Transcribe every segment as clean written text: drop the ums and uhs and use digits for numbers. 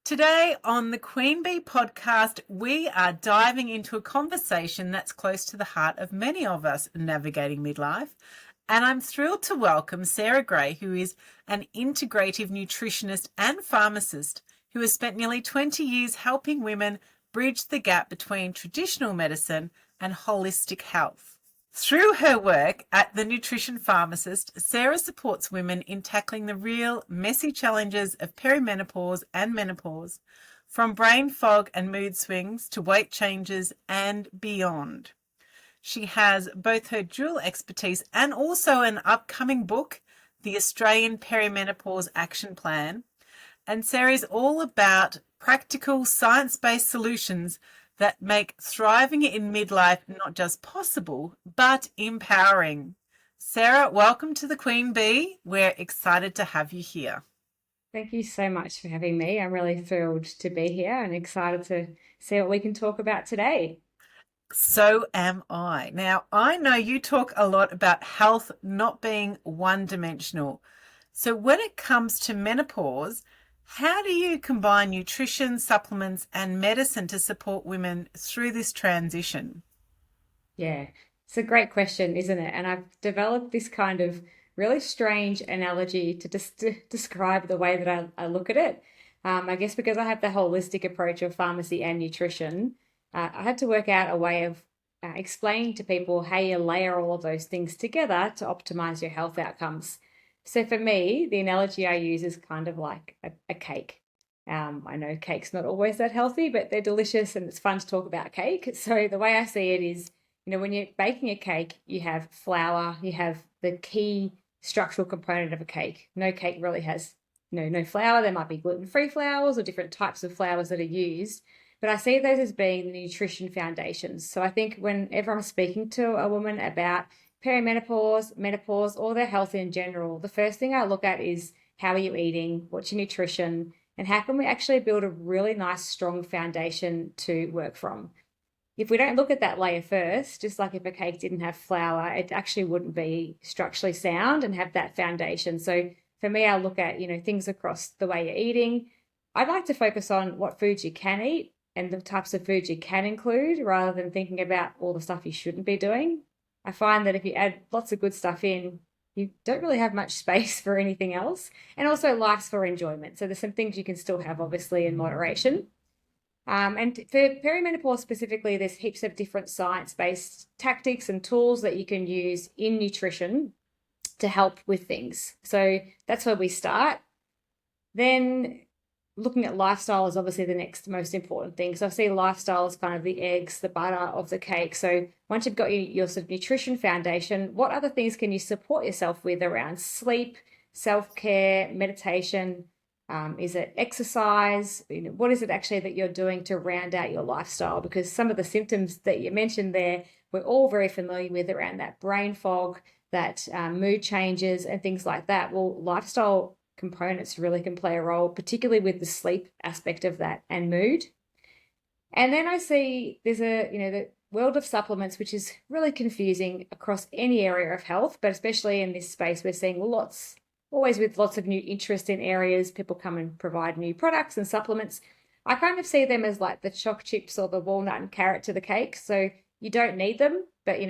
Today on the Queen Bee podcast, we are diving into a conversation that's close to the heart of many of us navigating midlife. And I'm thrilled to welcome Sarah Gray, who is an integrative nutritionist and pharmacist who has spent nearly 20 years helping women bridge the gap between traditional medicine and holistic health. Through her work at the Nutrition Pharmacist, Sarah supports women in tackling the real messy challenges of perimenopause and menopause, from brain fog and mood swings to weight changes and beyond. She has both her dual expertise and also an upcoming book, the Australian Perimenopause Action Plan. And Sarah is all about practical, science-based solutions that make thriving in midlife not just possible, but empowering. Sarah, welcome to the Queen Bee. We're excited to have you here. Thank you so much for having me. I'm really thrilled to be here and excited to see what we can talk about today. So am I. Now, I know you talk a lot about health not being one-dimensional. So when it comes to menopause, how do you combine nutrition, supplements, and medicine to support women through this transition? Yeah, it's a great question, isn't it? And I've developed this kind of really strange analogy to just describe the way that I look at it. I guess because I have the holistic approach of pharmacy and nutrition, I had to work out a way of explaining to people how you layer all of those things together to optimize your health outcomes. So for me, the analogy I use is kind of like a cake. I know cake's not always that healthy, but they're delicious and it's fun to talk about cake. So the way I see it is, when you're baking a cake, you have flour, you have the key structural component of a cake. No cake really has, no flour. There might be gluten-free flours or different types of flours that are used, but I see those as being the nutrition foundations. So I think whenever I'm speaking to a woman about perimenopause, menopause, or their health in general, the first thing I look at is how are you eating, what's your nutrition, and how can we actually build a really nice, strong foundation to work from. If we don't look at that layer first, just like if a cake didn't have flour, it actually wouldn't be structurally sound and have that foundation. So for me, I look at, things across the way you're eating. I'd like to focus on what foods you can eat and the types of foods you can include rather than thinking about all the stuff you shouldn't be doing. I find that if you add lots of good stuff in, you don't really have much space for anything else. And also life's for enjoyment. So there's some things you can still have, obviously, in moderation. And for perimenopause specifically, there's heaps of different science-based tactics and tools that you can use in nutrition to help with things. So that's where we start. Then looking at lifestyle is obviously the next most important thing. So I see lifestyle as kind of the eggs, the butter of the cake. So once you've got your sort of nutrition foundation, what other things can you support yourself with around sleep, self-care, meditation? Is it exercise? What is it actually that you're doing to round out your lifestyle? Because some of the symptoms that you mentioned there, we're all very familiar with around that brain fog, that mood changes and things like that. Well, lifestyle components really can play a role, particularly with the sleep aspect of that and mood. And then I see there's the world of supplements, which is really confusing across any area of health, but especially in this space, we're seeing always with lots of new interest in areas. People come and provide new products and supplements. I kind of see them as like the choc chips or the walnut and carrot to the cake. So you don't need them, but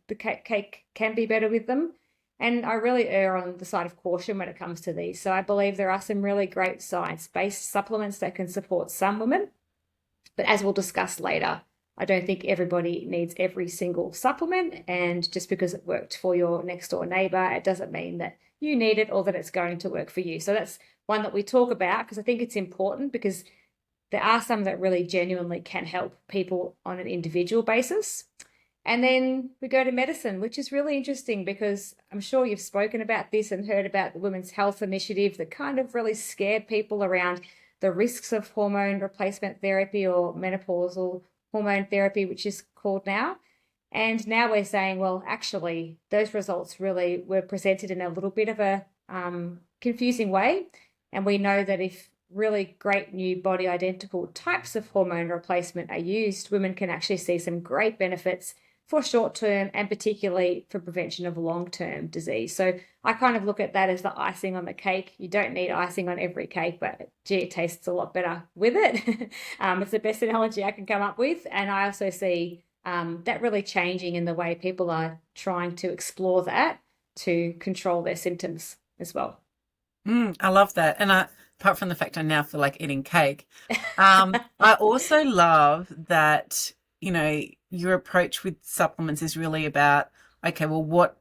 the cake can be better with them. And I really err on the side of caution when it comes to these. So I believe there are some really great science-based supplements that can support some women. But as we'll discuss later, I don't think everybody needs every single supplement. And just because it worked for your next door neighbor, it doesn't mean that you need it or that it's going to work for you. So that's one that we talk about because I think it's important, because there are some that really genuinely can help people on an individual basis. And then we go to medicine, which is really interesting because I'm sure you've spoken about this and heard about the Women's Health Initiative that kind of really scared people around the risks of hormone replacement therapy or menopausal hormone therapy, which is called now. And now we're saying, well, actually, those results really were presented in a little bit of a confusing way. And we know that if really great new body identical types of hormone replacement are used, women can actually see some great benefits for short term and particularly for prevention of long-term disease. So I kind of look at that as the icing on the cake. You don't need icing on every cake, but gee, it tastes a lot better with it. It's the best analogy I can come up with. And I also see that really changing in the way people are trying to explore that to control their symptoms as well. I love that. And apart from the fact I now feel like eating cake, I also love that, your approach with supplements is really about, okay, well, what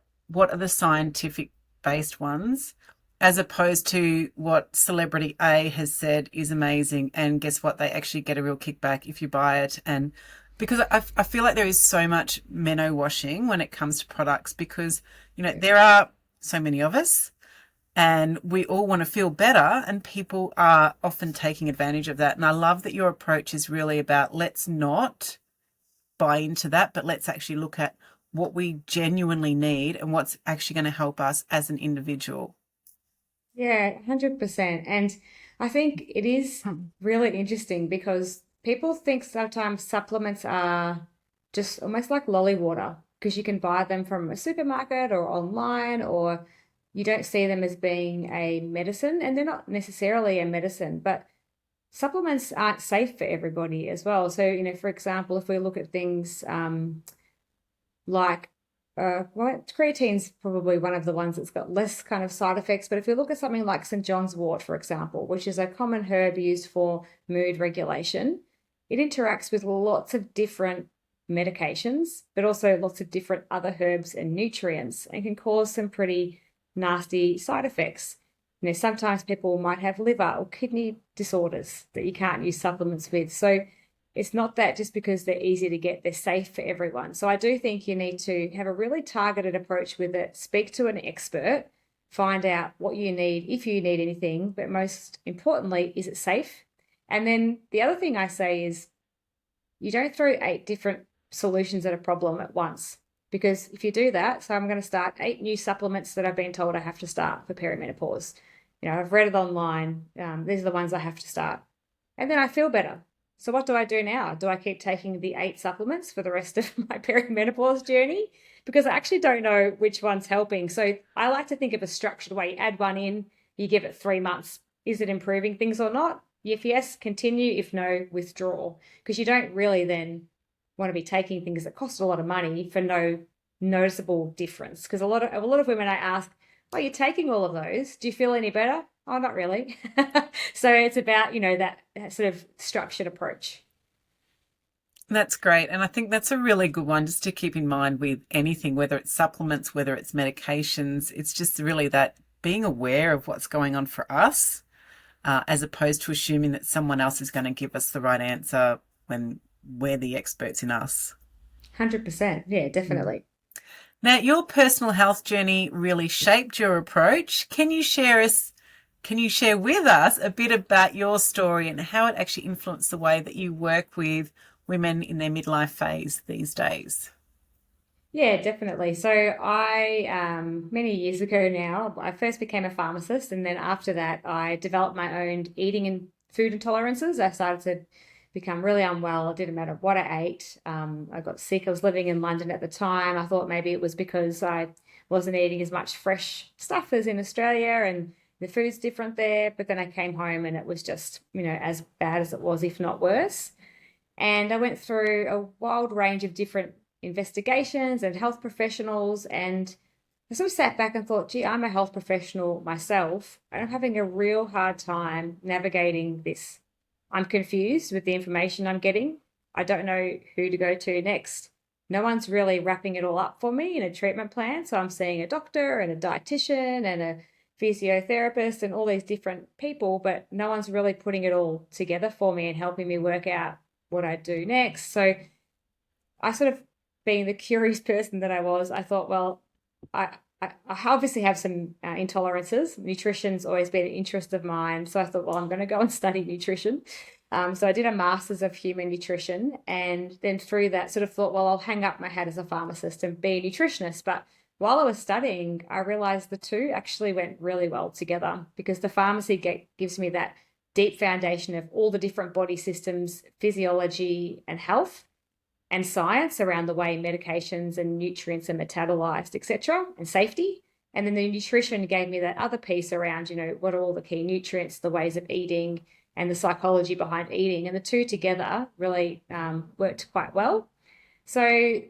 are the scientific based ones, as opposed to what celebrity A has said is amazing, and guess what? They actually get a real kickback if you buy it. And because I feel like there is so much menno washing when it comes to products, because, there are so many of us and we all want to feel better, and people are often taking advantage of that. And I love that your approach is really about, let's not buy into that, but let's actually look at what we genuinely need and what's actually going to help us as an individual. Yeah, 100%. And I think it is really interesting because people think sometimes supplements are just almost like lolly water because you can buy them from a supermarket or online, or you don't see them as being a medicine, and they're not necessarily a medicine, but supplements aren't safe for everybody as well. So, for example, if we look at things like well, creatine's probably one of the ones that's got less kind of side effects. But if you look at something like St. John's wort, for example, which is a common herb used for mood regulation, it interacts with lots of different medications, but also lots of different other herbs and nutrients, and can cause some pretty nasty side effects. Sometimes people might have liver or kidney disorders that you can't use supplements with. So it's not that just because they're easy to get, they're safe for everyone. So I do think you need to have a really targeted approach with it, speak to an expert, find out what you need, if you need anything, but most importantly, is it safe? And then the other thing I say is you don't throw 8 different solutions at a problem at once. Because if you do that, so I'm going to start 8 new supplements that I've been told I have to start for perimenopause. I've read it online. These are the ones I have to start. And then I feel better. So what do I do now? Do I keep taking the 8 supplements for the rest of my perimenopause journey? Because I actually don't know which one's helping. So I like to think of a structured way. You add one in, you give it 3 months. Is it improving things or not? If yes, continue. If no, withdraw. Because you don't really then want to be taking things that cost a lot of money for no noticeable difference. Because a lot of women I ask, oh, you're taking all of those. Do you feel any better? Oh, not really. So it's about, that sort of structured approach. That's great. And I think that's a really good one just to keep in mind with anything, whether it's supplements, whether it's medications. It's just really that being aware of what's going on for us, as opposed to assuming that someone else is going to give us the right answer when we're the experts in us. 100%. Yeah, definitely. Now, your personal health journey really shaped your approach. Can you share with us a bit about your story and how it actually influenced the way that you work with women in their midlife phase these days? Yeah, definitely. So many years ago now, I first became a pharmacist, and then after that, I developed my own eating and food intolerances. I started to become really unwell. It didn't matter what I ate. I got sick. I was living in London at the time. I thought maybe it was because I wasn't eating as much fresh stuff as in Australia, and the food's different there. But then I came home and it was just, as bad as it was, if not worse. And I went through a wild range of different investigations and health professionals, and I sort of sat back and thought, gee, I'm a health professional myself, and I'm having a real hard time navigating this. I'm confused with the information I'm getting. I don't know who to go to next. No one's really wrapping it all up for me in a treatment plan. So I'm seeing a doctor and a dietitian and a physiotherapist and all these different people, but no one's really putting it all together for me and helping me work out what I do next. So I sort of, being the curious person that I was, I thought, well, I obviously have some intolerances. Nutrition's always been an interest of mine. So I thought, well, I'm going to go and study nutrition. So I did a master's of human nutrition, and then through that sort of thought, well, I'll hang up my hat as a pharmacist and be a nutritionist. But while I was studying, I realized the two actually went really well together, because the pharmacy gives me that deep foundation of all the different body systems, physiology and health. and science around the way medications and nutrients are metabolized, etc., and safety. And then the nutrition gave me that other piece around, what are all the key nutrients, the ways of eating, and the psychology behind eating. And the two together really worked quite well. So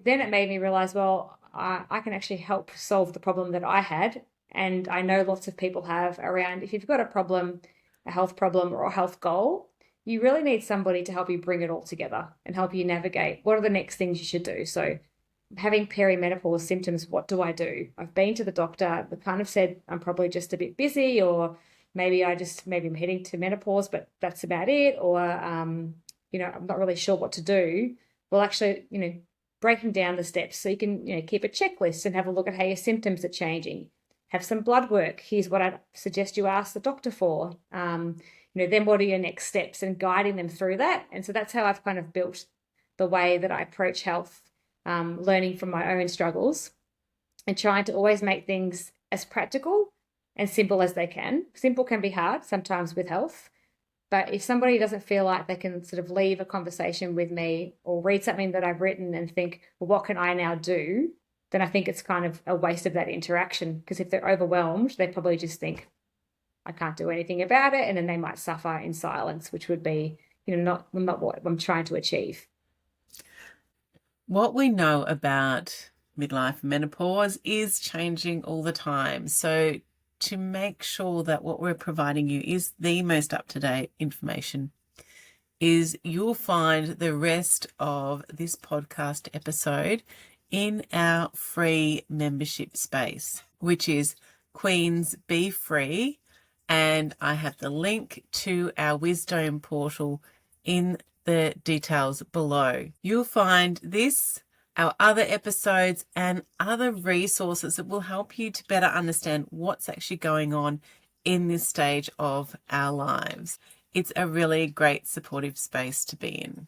then it made me realize, well, I can actually help solve the problem that I had. And I know lots of people have around if you've got a problem, a health problem or a health goal, you really need somebody to help you bring it all together and help you navigate what are the next things you should do. So having perimenopause symptoms, what do I do? I've been to the doctor, they kind of said I'm probably just a bit busy, or maybe I'm heading to menopause, but that's about it. Or, I'm not really sure what to do. Well, actually, breaking down the steps so you can, keep a checklist and have a look at how your symptoms are changing. Have some blood work. Here's what I suggest you ask the doctor for. Then what are your next steps, and guiding them through that. And so that's how I've kind of built the way that I approach health, learning from my own struggles and trying to always make things as practical and simple as they can. Simple can be hard sometimes with health, but if somebody doesn't feel like they can sort of leave a conversation with me or read something that I've written and think, well, what can I now do? Then I think it's kind of a waste of that interaction, because if they're overwhelmed, they probably just think, I can't do anything about it. And then they might suffer in silence, which would be, not what I'm trying to achieve. What we know about midlife menopause is changing all the time. So to make sure that what we're providing you is the most up-to-date information, is you'll find the rest of this podcast episode in our free membership space, which is Queens Be Free. And I have the link to our Wisdom portal in the details below. You'll find this, our other episodes, and other resources that will help you to better understand what's actually going on in this stage of our lives. It's a really great supportive space to be in.